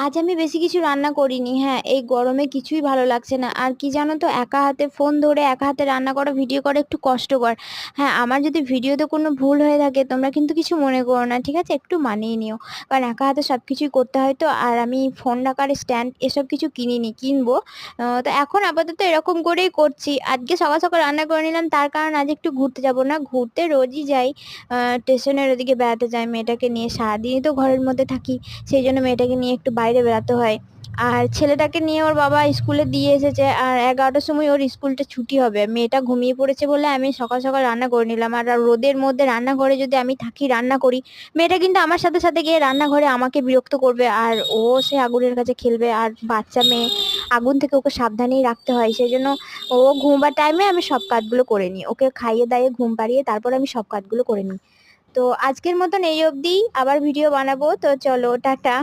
আজ আমি বেশি কিছু রান্না করিনি। হ্যাঁ, এই গরমে কিছুই ভালো লাগছে না। আর কি জানো তো, একা হাতে ফোন ধরে একা হাতে রান্না করা, ভিডিও করা একটু কষ্টকর। হ্যাঁ, আমার যদি ভিডিওতে কোনো ভুল হয়ে থাকে তোমরা কিন্তু কিছু মনে করো না, ঠিক আছে? একটু মানিয়ে নিও। কারণ একা হাতে সব কিছুই করতে হয় তো। আর আমি ফোন রাখার স্ট্যান্ড এসব কিছু কিনিনি, কিনবো। তো এখন আপাতত এরকম করেই করছি। আজকে সকাল সকাল রান্না করে নিলাম, তার কারণ আজ একটু ঘুরতে যাব না, ঘুরতে রোজই যাই। স্টেশনের ওদিকে বেড়াতে যাই মেয়েটাকে নিয়ে, সারাদিনই তো ঘরের মধ্যে থাকি। সেই জন্য মেয়েটাকে নিয়ে একটু বাইরে বেড়াতে হয়। আর ছেলেটাকে নিয়ে ওর বাবা স্কুলে দিয়ে এসেছে, আর 11টার সময় ওর স্কুলটা ছুটি হবে। মেয়েটা ঘুমিয়ে পড়েছে বলে আমি সকাল সকাল রান্না করে নিলাম। আর রোদের মধ্যে রান্নাঘরে যদি আমি থাকি রান্না করি, মেয়েটা কিন্তু আমার সাথে সাথে গিয়ে রান্নাঘরে আমাকে বিরক্ত করবে, আর ও সে আগুনের কাছে খেলবে। আর বাচ্চা মেয়ে, আগুন থেকে ওকে সাবধানেই রাখতে হয়। সেই জন্য ও ঘুমবার টাইমে আমি সব কাজগুলো করে নিই, ওকে খাইয়ে দাইয়ে ঘুম পাড়িয়ে তারপর আমি সব কাজগুলো করে নিই। তো আজকের মতন এই অবধি, আবার ভিডিও বানাবো। তো চলো, টাটা।